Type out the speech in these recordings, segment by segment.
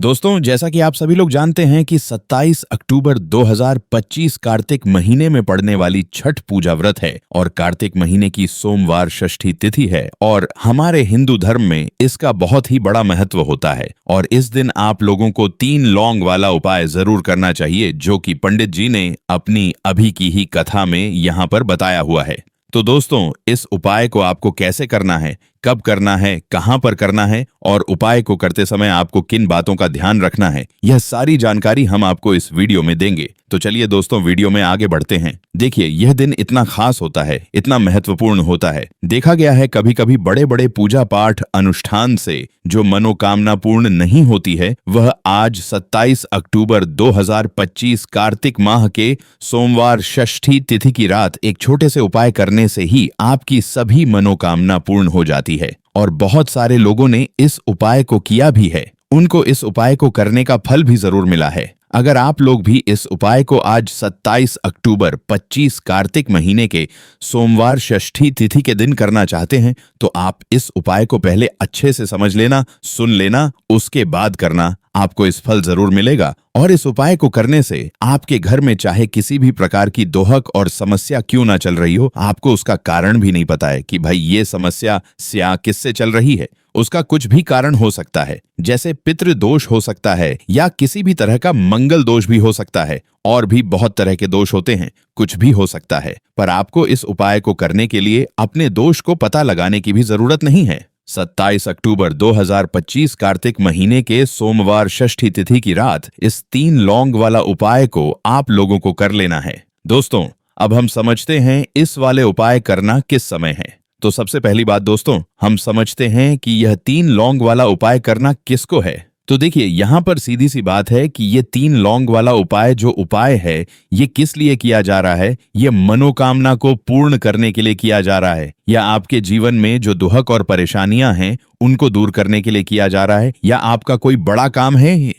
दोस्तों, जैसा कि आप सभी लोग जानते हैं कि 27 अक्टूबर 2025 कार्तिक महीने में पड़ने वाली छठ पूजा व्रत है और कार्तिक महीने की सोमवार षष्ठी तिथि है और हमारे हिंदू धर्म में इसका बहुत ही बड़ा महत्व होता है। और इस दिन आप लोगों को 3 लौंग वाला उपाय जरूर करना चाहिए, जो कि पंडित जी ने अपनी अभी की ही कथा में यहाँ पर बताया हुआ है। तो दोस्तों, इस उपाय को आपको कैसे करना है, कब करना है, कहां पर करना है और उपाय को करते समय आपको किन बातों का ध्यान रखना है, यह सारी जानकारी हम आपको इस वीडियो में देंगे। तो चलिए दोस्तों, वीडियो में आगे बढ़ते हैं। देखिए, यह दिन इतना खास होता है, इतना महत्वपूर्ण होता है। देखा गया है कभी कभी बड़े बड़े पूजा पाठ अनुष्ठान से जो मनोकामना पूर्ण नहीं होती है, वह आज 27 अक्टूबर 2025 कार्तिक माह के सोमवार षष्ठी तिथि की रात एक छोटे से उपाय करने से ही आपकी सभी मनोकामना पूर्ण हो जाती है। और बहुत सारे लोगों ने इस उपाय को किया भी है, उनको इस उपाय को करने का फल भी जरूर मिला है। अगर आप लोग भी इस उपाय को आज 27 अक्टूबर 25 कार्तिक महीने के सोमवार षष्ठी तिथि के दिन करना चाहते हैं, तो आप इस उपाय को पहले अच्छे से समझ लेना, सुन लेना, उसके बाद करना। आपको इस फल जरूर मिलेगा। और इस उपाय को करने से आपके घर में चाहे किसी भी प्रकार की दोहक और समस्या क्यों ना चल रही हो, आपको उसका कारण भी नहीं पता है कि भाई ये समस्या स्या किससे चल रही है। उसका कुछ भी कारण हो सकता है, जैसे पितृ दोष हो सकता है या किसी भी तरह का मंगल दोष भी हो सकता है, और भी बहुत तरह के दोष होते हैं, कुछ भी हो सकता है। पर आपको इस उपाय को करने के लिए अपने दोष को पता लगाने की भी जरूरत नहीं है। 27 अक्टूबर 2025 कार्तिक महीने के सोमवार षष्ठी तिथि की रात इस 3 लौंग वाला उपाय को आप लोगों को कर लेना है। दोस्तों, अब हम समझते हैं इस वाले उपाय करना किस समय है। तो सबसे पहली बात दोस्तों, हम समझते हैं कि यह 3 लौंग वाला उपाय करना किसको है। तो देखिए, यहाँ पर सीधी सी बात है कि ये 3 लौंग वाला उपाय जो उपाय है, ये किस लिए किया जा रहा है। ये मनोकामना को पूर्ण करने के लिए किया जा रहा है, या आपके जीवन में जो दुहक और परेशानियां हैं उनको दूर करने के लिए किया जा रहा है, या आपका कोई बड़ा काम है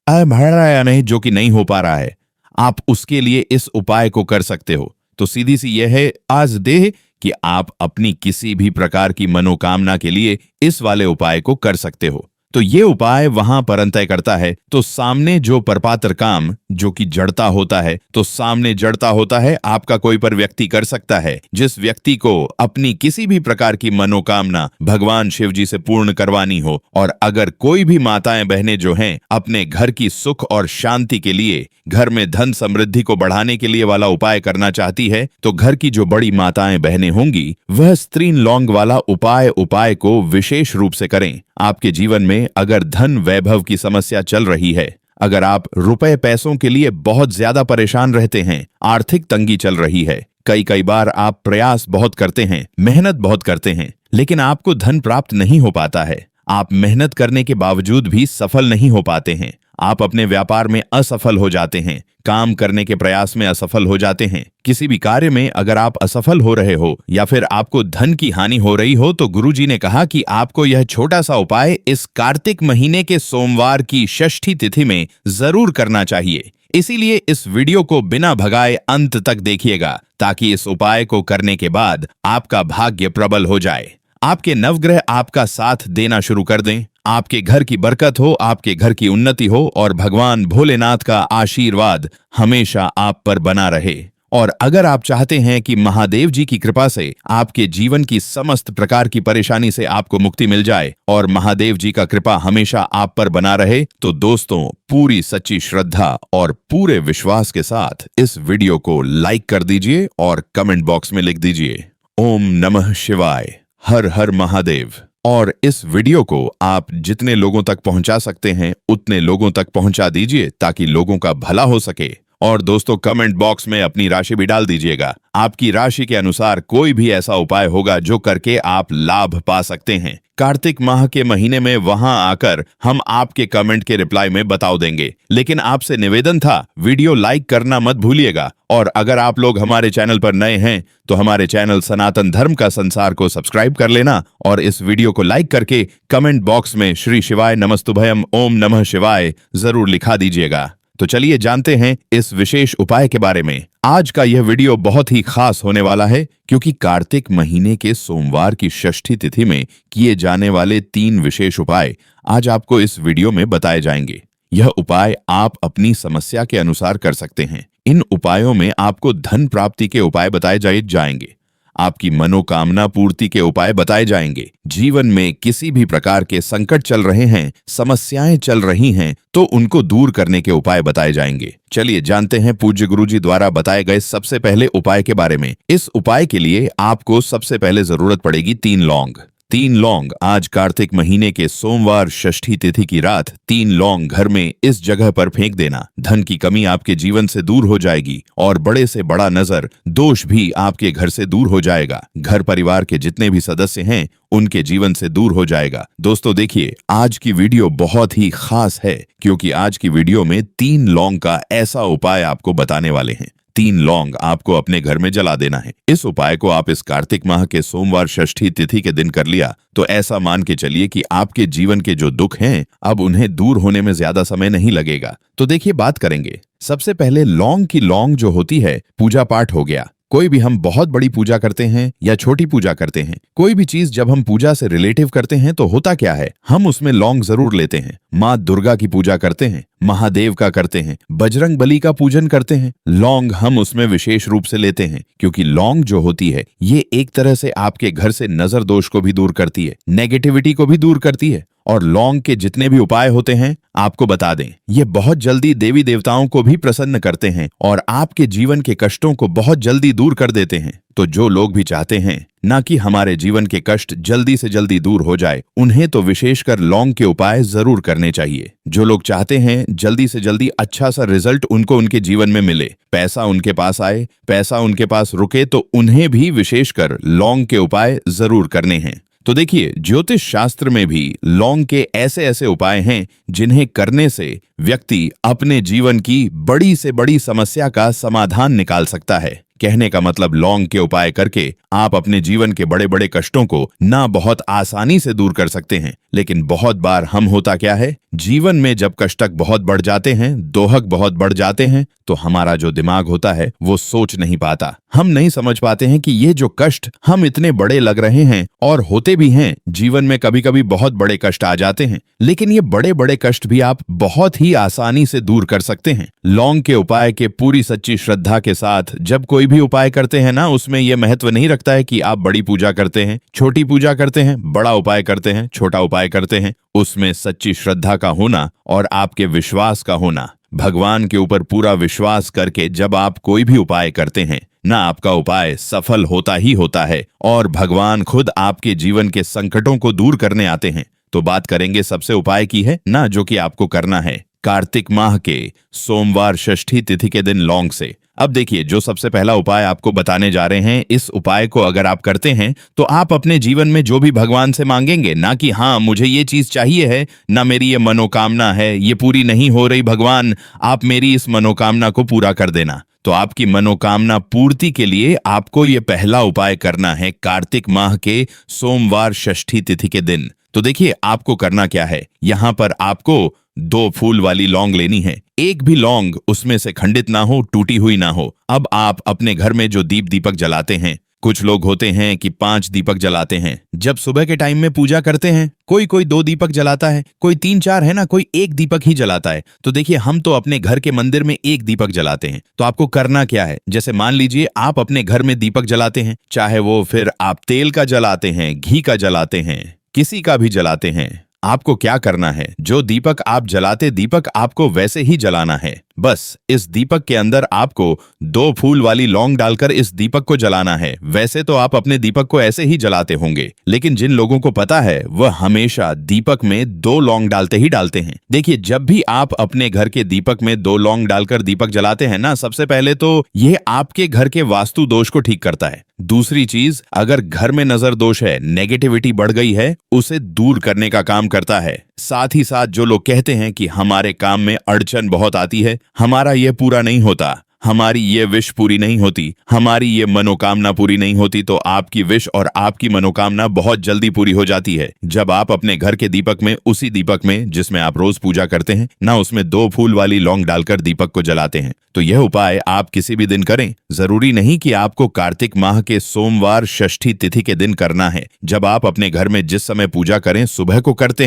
बढ़ रहा है या नहीं जो कि नहीं हो पा रहा है, आप उसके लिए इस उपाय को कर सकते हो। तो सीधी सी यह है आज देह कि आप अपनी किसी भी प्रकार की मनोकामना के लिए इस वाले उपाय को कर सकते हो। तो ये उपाय वहां पर अंतय करता है, तो सामने जो परपात्र काम जो कि जड़ता होता है, तो सामने जड़ता होता है आपका कोई पर व्यक्ति कर सकता है, जिस व्यक्ति को अपनी किसी भी प्रकार की मनोकामना भगवान शिव जी से पूर्ण करवानी हो। और अगर कोई भी माताएं बहनें जो हैं अपने घर की सुख और शांति के लिए, घर में धन समृद्धि को बढ़ाने के लिए वाला उपाय करना चाहती है, तो घर की जो बड़ी माताएं बहनें होंगी वह 3 लौंग वाला उपाय को विशेष रूप से करें। आपके जीवन में अगर धन वैभव की समस्या चल रही है, अगर आप रुपए पैसों के लिए बहुत ज्यादा परेशान रहते हैं, आर्थिक तंगी चल रही है, कई बार आप प्रयास बहुत करते हैं, मेहनत बहुत करते हैं, लेकिन आपको धन प्राप्त नहीं हो पाता है, आप मेहनत करने के बावजूद भी सफल नहीं हो पाते हैं, आप अपने व्यापार में असफल हो जाते हैं, काम करने के प्रयास में असफल हो जाते हैं, किसी भी कार्य में अगर आप असफल हो रहे हो या फिर आपको धन की हानि हो रही हो, तो गुरुजी ने कहा कि आपको यह छोटा सा उपाय इस कार्तिक महीने के सोमवार की षष्ठी तिथि में जरूर करना चाहिए। इसीलिए इस वीडियो को बिना भगाए अंत तक देखिएगा, ताकि इस उपाय को करने के बाद आपका भाग्य प्रबल हो जाए, आपके नवग्रह आपका साथ देना शुरू कर दें, आपके घर की बरकत हो, आपके घर की उन्नति हो और भगवान भोलेनाथ का आशीर्वाद हमेशा आप पर बना रहे। और अगर आप चाहते हैं कि महादेव जी की कृपा से आपके जीवन की समस्त प्रकार की परेशानी से आपको मुक्ति मिल जाए और महादेव जी का कृपा हमेशा आप पर बना रहे, तो दोस्तों, पूरी सच्ची श्रद्धा और पूरे विश्वास के साथ इस वीडियो को लाइक कर दीजिए और कमेंट बॉक्स में लिख दीजिए ओम नमः शिवाय, हर हर महादेव। और इस वीडियो को आप जितने लोगों तक पहुंचा सकते हैं उतने लोगों तक पहुंचा दीजिए, ताकि लोगों का भला हो सके। और दोस्तों, कमेंट बॉक्स में अपनी राशि भी डाल दीजिएगा। आपकी राशि के अनुसार कोई भी ऐसा उपाय होगा जो करके आप लाभ पा सकते हैं। कार्तिक माह के महीने में वहां आकर हम आपके कमेंट के रिप्लाई में बताओ देंगे। लेकिन आपसे निवेदन था, वीडियो लाइक करना मत भूलिएगा। और अगर आप लोग हमारे चैनल पर नए हैं तो हमारे चैनल सनातन धर्म का संसार को सब्सक्राइब कर लेना और इस वीडियो को लाइक करके कमेंट बॉक्स में श्री शिवाय नमस्तुभयम ओम नमः शिवाय जरूर लिखा दीजिएगा। तो चलिए जानते हैं इस विशेष उपाय के बारे में। आज का यह वीडियो बहुत ही खास होने वाला है क्योंकि कार्तिक महीने के सोमवार की षष्ठी तिथि में किए जाने वाले 3 विशेष उपाय आज आपको इस वीडियो में बताए जाएंगे। यह उपाय आप अपनी समस्या के अनुसार कर सकते हैं। इन उपायों में आपको धन प्राप्ति के उपाय बताए जाएंगे, आपकी मनोकामना पूर्ति के उपाय बताए जाएंगे। जीवन में किसी भी प्रकार के संकट चल रहे हैं, समस्याएं चल रही हैं, तो उनको दूर करने के उपाय बताए जाएंगे। चलिए जानते हैं पूज्य गुरुजी द्वारा बताए गए सबसे पहले उपाय के बारे में। इस उपाय के लिए आपको सबसे पहले जरूरत पड़ेगी 3 लौंग। 3 लौंग आज कार्तिक महीने के सोमवार षष्ठी तिथि की रात 3 लौंग घर में इस जगह पर फेंक देना। धन की कमी आपके जीवन से दूर हो जाएगी और बड़े से बड़ा नजर दोष भी आपके घर से दूर हो जाएगा। घर परिवार के जितने भी सदस्य हैं उनके जीवन से दूर हो जाएगा। दोस्तों देखिए, आज की वीडियो बहुत ही खास है क्योंकि आज की वीडियो में 3 लौंग का ऐसा उपाय आपको बताने वाले हैं। 3 लौंग आपको अपने घर में जला देना है। इस उपाय को आप इस कार्तिक माह के सोमवार षष्ठी तिथि के दिन कर लिया तो ऐसा मान के चलिए कि आपके जीवन के जो दुख हैं अब उन्हें दूर होने में ज्यादा समय नहीं लगेगा। तो देखिए बात करेंगे। सबसे पहले लौंग की लौंग जो होती है, पूजा पाठ हो गया। कोई भी हम बहुत बड़ी पूजा करते हैं या छोटी पूजा करते हैं, कोई भी चीज जब हम पूजा से रिलेटिव करते हैं तो होता क्या है, हम उसमें लौंग जरूर लेते हैं। माँ दुर्गा की पूजा करते हैं, महादेव का करते हैं, बजरंग बली का पूजन करते हैं, लौंग हम उसमें विशेष रूप से लेते हैं क्योंकि लौंग जो होती है ये एक तरह से आपके घर से नजर दोष को भी दूर करती है, नेगेटिविटी को भी दूर करती है। और लौंग के जितने भी उपाय होते हैं आपको बता दें, ये बहुत जल्दी देवी देवताओं को भी प्रसन्न करते हैं और आपके जीवन के कष्टों को बहुत जल्दी दूर कर देते हैं। तो जो लोग भी चाहते हैं ना कि हमारे जीवन के कष्ट जल्दी से जल्दी दूर हो जाए, उन्हें तो विशेषकर लौंग के उपाय जरूर करने चाहिए। जो लोग चाहते हैं जल्दी से जल्दी अच्छा सा रिजल्ट उनको उनके जीवन में मिले, पैसा उनके पास आए, पैसा उनके पास रुके, तो उन्हें भी विशेषकर लौंग के उपाय जरूर करने हैं। तो देखिए, ज्योतिष शास्त्र में भी लौंग के ऐसे ऐसे उपाय हैं जिन्हें करने से व्यक्ति अपने जीवन की बड़ी से बड़ी समस्या का समाधान निकाल सकता है। कहने का मतलब, लौंग के उपाय करके आप अपने जीवन के बड़े बड़े कष्टों को ना बहुत आसानी से दूर कर सकते हैं। लेकिन बहुत बार हम होता क्या है, जीवन में जब कष्टक बहुत बढ़ जाते हैं, दोहक बहुत बढ़ जाते हैं, तो हमारा जो दिमाग होता है वो सोच नहीं पाता। हम नहीं समझ पाते हैं कि ये जो कष्ट हम इतने बड़े लग रहे हैं, और होते भी हैं, जीवन में कभी कभी बहुत बड़े कष्ट आ जाते हैं, लेकिन ये बड़े बड़े कष्ट भी आप बहुत ही आसानी से दूर कर सकते हैं। लौंग के उपाय के पूरी सच्ची श्रद्धा के साथ जब कोई भी उपाय करते हैं ना, उसमें यह महत्व नहीं रखता है कि आप बड़ी पूजा करते हैं, छोटी पूजा करते हैं, बड़ा उपाय करते हैं, छोटा उपाय करते हैं। उसमें सच्ची श्रद्धा का होना और आपके विश्वास का होना, भगवान के ऊपर पूरा विश्वास करके जब आप कोई भी उपाय करते हैं ना, आपका उपाय सफल होता ही होता है और भगवान खुद आपके जीवन के संकटों को दूर करने आते हैं। तो बात करेंगे सबसे उपाय की है ना, जो कि आपको करना है कार्तिक माह के सोमवार षष्ठी तिथि के दिन लौंग से। अब देखिए, जो सबसे पहला उपाय आपको बताने जा रहे हैं, इस उपाय को अगर आप करते हैं तो आप अपने जीवन में जो भी भगवान से मांगेंगे ना कि हाँ मुझे ये चीज चाहिए है, ना मेरी ये मनोकामना है, ये पूरी नहीं हो रही, भगवान आप मेरी इस मनोकामना को पूरा कर देना। तो आपकी मनोकामना पूर्ति के लिए आपको ये पहला उपाय करना है कार्तिक माह के सोमवार षष्ठी तिथि के दिन। तो देखिए, आपको करना क्या है, यहाँ पर आपको 2 फूल वाली लौंग लेनी है। एक भी लौंग उसमें से खंडित ना हो, टूटी हुई ना हो। अब आप अपने घर में जो दीपक जलाते हैं, कुछ लोग होते हैं कि 5 दीपक जलाते हैं। जब सुबह के टाइम में पूजा करते हैं, कोई 2 दीपक जलाता है, कोई 3-4 है ना, कोई 1 दीपक ही जलाता है। तो देखिए, हम तो अपने घर के मंदिर में 1 दीपक जलाते हैं। तो आपको करना क्या है, जैसे मान लीजिए आप अपने घर में दीपक जलाते हैं, चाहे वो फिर आप तेल का जलाते हैं, घी का जलाते हैं, किसी का भी जलाते हैं, आपको क्या करना है, जो दीपक आप जलाते दीपक आपको वैसे ही जलाना है। बस इस दीपक के अंदर आपको 2 फूल वाली लौंग डालकर इस दीपक को जलाना है। वैसे तो आप अपने दीपक को ऐसे ही जलाते होंगे, लेकिन जिन लोगों को पता है वह हमेशा दीपक में 2 लौंग डालते ही डालते हैं। देखिए, जब भी आप अपने घर के दीपक में 2 लौंग डालकर दीपक जलाते हैं ना, सबसे पहले तो यह आपके घर के वास्तु दोष को ठीक करता है। दूसरी चीज, अगर घर में नजर दोष है, नेगेटिविटी बढ़ गई है, उसे दूर करने का काम करता है। साथ ही साथ जो लोग कहते हैं कि हमारे काम में अड़चन बहुत आती है, हमारा यह पूरा नहीं होता, हमारी ये विश पूरी नहीं होती, हमारी ये मनोकामना पूरी नहीं होती, तो आपकी विश और आपकी मनोकामना बहुत जल्दी पूरी हो जाती है जब आप अपने घर के दीपक में, उसी दीपक में जिसमें आप रोज पूजा करते हैं ना, उसमें 2 फूल वाली लौंग डालकर दीपक को जलाते हैं। तो यह उपाय आप किसी भी दिन करें। जरूरी नहीं कि आपको कार्तिक माह के सोमवार षष्ठी तिथि के दिन करना है। जब आप अपने घर में जिस समय पूजा करें, सुबह को करते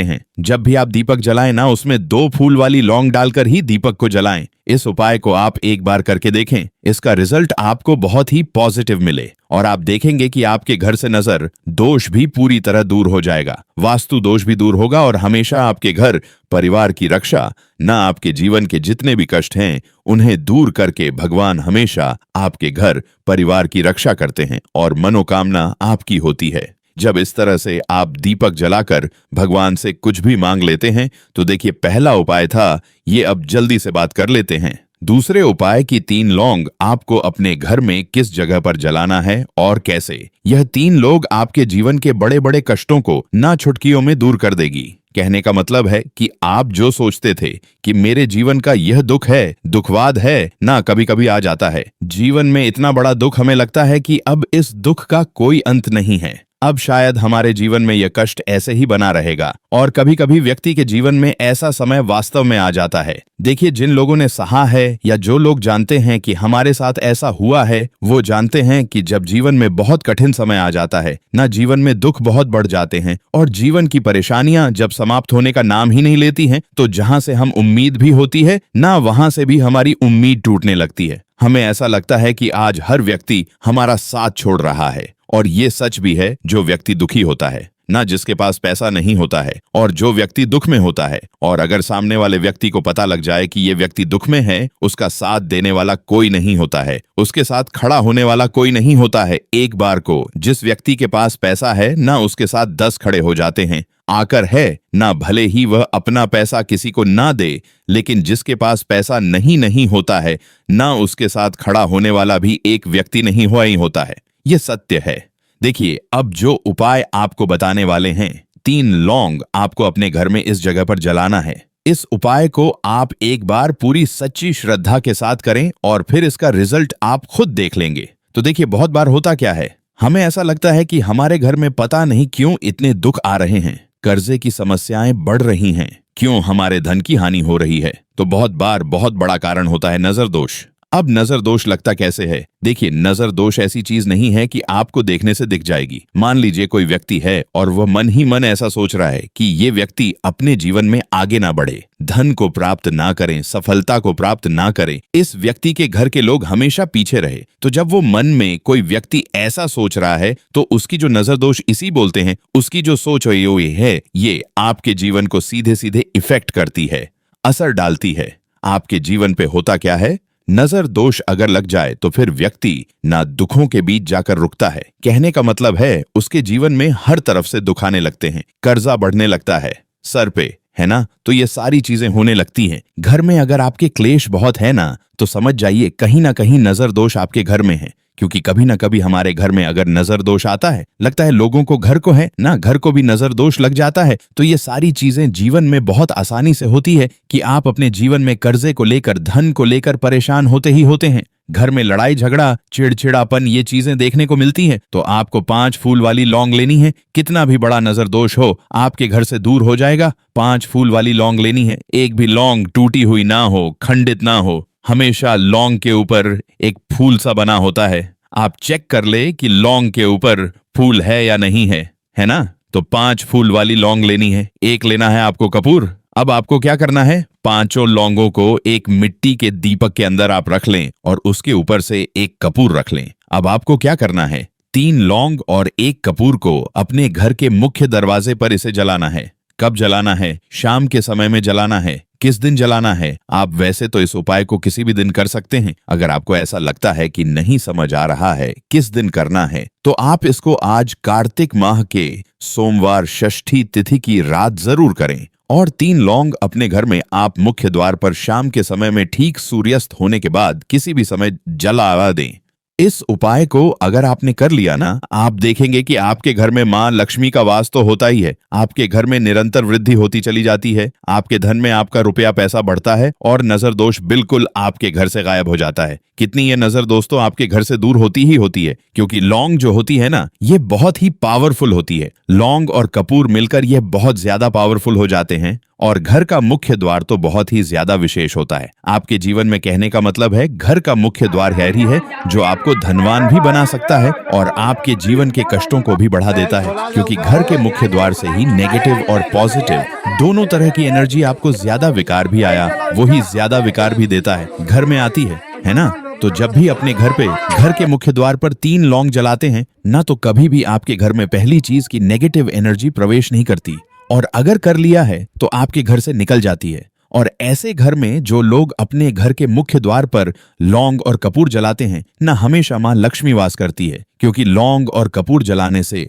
हैं। जब भी आप दीपक जलाएं ना, उसमें 2 फूल वाली लौंग डालकर ही दीपक को जलाएं। इस उपाय को आप एक बार करके देखें। इसका रिजल्ट आपको बहुत ही पॉजिटिव मिले और आप देखेंगे कि आपके घर से नजर दोष भी पूरी तरह दूर हो जाएगा, वास्तु दोष भी दूर होगा और हमेशा आपके घर परिवार की रक्षा, ना आपके जीवन के जितने भी कष्ट हैं उन्हें दूर करके भगवान हमेशा आपके घर परिवार की रक्षा करते हैं और मनोकामना आपकी होती है। जब इस तरह से आप दीपक जलाकर भगवान से कुछ भी मांग लेते हैं तो देखिए, पहला उपाय था ये, अब जल्दी से बात कर लेते हैं। दूसरे उपाय की 3 लौंग आपको अपने घर में किस जगह पर जलाना है और कैसे। यह 3 लोग आपके जीवन के बड़े बड़े कष्टों को ना चुटकियों में दूर कर देगी। कहने का मतलब है कि आप जो सोचते थे कि मेरे जीवन का यह दुख है, दुखवाद है ना, कभी कभी आ जाता है जीवन में इतना बड़ा दुख, हमें लगता है कि अब इस दुख का कोई अंत नहीं है, अब शायद हमारे जीवन में यह कष्ट ऐसे ही बना रहेगा। और कभी कभी व्यक्ति के जीवन में ऐसा समय वास्तव में आ जाता है। देखिए, जिन लोगों ने सहा है या जो लोग जानते हैं कि हमारे साथ ऐसा हुआ है, वो जानते हैं कि जब जीवन में बहुत कठिन समय आ जाता है ना, जीवन में दुख बहुत बढ़ जाते हैं और जीवन की परेशानियां जब समाप्त होने का नाम ही नहीं लेती हैं, तो जहां से हम उम्मीद भी होती है ना, वहां से भी हमारी उम्मीद टूटने लगती है। हमें ऐसा लगता है कि आज हर व्यक्ति हमारा साथ छोड़ रहा है। और ये सच भी है, जो व्यक्ति दुखी होता है ना, जिसके पास पैसा नहीं होता है और जो व्यक्ति दुख में होता है, और अगर सामने वाले व्यक्ति को पता लग जाए कि ये व्यक्ति दुख में है, उसका साथ देने वाला कोई नहीं होता है, उसके साथ खड़ा होने वाला कोई नहीं होता है। एक बार को जिस व्यक्ति के पास पैसा है ना, उसके साथ 10 खड़े हो जाते हैं। आकर है ना, भले ही वह अपना पैसा किसी को ना दे, लेकिन जिसके पास पैसा नहीं होता है ना, उसके साथ खड़ा होने वाला भी एक व्यक्ति नहीं हुआ ही होता है। ये सत्य है। देखिए, अब जो उपाय आपको बताने वाले हैं, 3 लौंग आपको अपने घर में इस जगह पर जलाना है। इस उपाय को आप एक बार पूरी सच्ची श्रद्धा के साथ करें और फिर इसका रिजल्ट आप खुद देख लेंगे। तो देखिए, बहुत बार होता क्या है, हमें ऐसा लगता है कि हमारे घर में पता नहीं क्यों इतने दुख आ रहे हैं, कर्जे की समस्याएं बढ़ रही हैं, क्यों हमारे धन की हानि हो रही है। तो बहुत बार बहुत बड़ा कारण होता है नजर दोष। अब नजर दोष लगता कैसे है? देखिए, नजर दोष ऐसी चीज नहीं है कि आपको देखने से दिख जाएगी। मान लीजिए कोई व्यक्ति है और वह मन ही मन ऐसा सोच रहा है कि ये व्यक्ति अपने जीवन में आगे ना बढ़े, धन को प्राप्त ना करें, सफलता को प्राप्त ना करें, इस व्यक्ति के घर के लोग हमेशा पीछे रहे। तो जब वो मन में कोई व्यक्ति ऐसा सोच रहा है, तो उसकी जो नजर दोष इसी बोलते हैं, उसकी जो सोच है, ये आपके जीवन को सीधे सीधे इफेक्ट करती है, असर डालती है। आपके जीवन पे होता क्या है, नजर दोष अगर लग जाए तो फिर व्यक्ति ना दुखों के बीच जाकर रुकता है। कहने का मतलब है, उसके जीवन में हर तरफ से दुख आने लगते हैं, कर्जा बढ़ने लगता है सर पे, है ना। तो ये सारी चीजें होने लगती हैं। घर में अगर आपके क्लेश बहुत है ना, तो समझ जाइए कहीं ना कहीं नजर दोष आपके घर में है। क्योंकि कभी ना कभी हमारे घर में अगर नजर दोष आता है, लगता है लोगों को घर को है ना, घर को भी नजर दोष लग जाता है। तो ये सारी चीजें जीवन में बहुत आसानी से होती है कि आप अपने जीवन में कर्जे को लेकर, धन को लेकर परेशान होते ही होते हैं। घर में लड़ाई झगड़ा, चिड़चिड़ापन, ये चीजें देखने को मिलती हैं। तो आपको 5 फूल वाली लौंग लेनी है। कितना भी बड़ा नजर दोष हो, आपके घर से दूर हो जाएगा। 5 फूल वाली लौंग लेनी है। एक भी लौंग टूटी हुई ना हो, खंडित ना हो। हमेशा लौंग के ऊपर एक फूल सा बना होता है। आप चेक कर ले कि लौंग के ऊपर फूल है या नहीं है ना। तो 5 फूल वाली लौंग लेनी है। एक लेना है आपको कपूर। अब आपको क्या करना है, 5 लौंगों को एक मिट्टी के दीपक के अंदर आप रख लें और उसके ऊपर से एक कपूर रख लें। अब आपको क्या करना है, 3 लौंग और 1 कपूर को अपने घर के मुख्य दरवाजे पर इसे जलाना है। कब जलाना है? शाम के समय में जलाना है। किस दिन जलाना है? आप वैसे तो इस उपाय को किसी भी दिन कर सकते हैं। अगर आपको ऐसा लगता है कि नहीं समझ आ रहा है किस दिन करना है, तो आप इसको आज कार्तिक माह के सोमवार षष्ठी तिथि की रात जरूर करें। और 3 लौंग अपने घर में आप मुख्य द्वार पर शाम के समय में ठीक सूर्यास्त होने के बाद किसी भी समय जला दें। इस उपाय को अगर आपने कर लिया ना, आप देखेंगे कि आपके घर में माँ लक्ष्मी का वास तो होता ही है, आपके घर में निरंतर वृद्धि होती चली जाती है, आपके धन में आपका रुपया पैसा बढ़ता है और नजर दोष बिल्कुल आपके घर से गायब हो जाता है। कितनी ये नजर दोस्तों आपके घर से दूर होती ही होती है, क्योंकि लौंग जो होती है ना, ये बहुत ही पावरफुल होती है। लौंग और कपूर मिलकर ये बहुत ज्यादा पावरफुल हो जाते हैं और घर का मुख्य द्वार तो बहुत ही ज्यादा विशेष होता है। आपके जीवन में कहने का मतलब है, घर का मुख्य द्वार ही है जो आपको धनवान भी बना सकता है और आपके जीवन के कष्टों को भी बढ़ा देता है, क्योंकि घर के मुख्य द्वार से ही नेगेटिव और पॉजिटिव दोनों तरह की एनर्जी आपको ज्यादा विकार भी आया वही ज्यादा विकार भी देता है, घर में आती है ना। तो जब भी अपने घर पे घर के मुख्य द्वार पर 3 लौंग जलाते हैं ना, तो कभी भी आपके घर में पहली चीज की नेगेटिव एनर्जी प्रवेश नहीं करती, और अगर कर लिया है तो आपके घर से निकल जाती है। और ऐसे घर में जो लोग अपने घर के मुख्य द्वार पर लौंग और कपूर जलाते हैं ना, हमेशा मां लक्ष्मी वास करती है, क्योंकि लौंग और कपूर जलाने से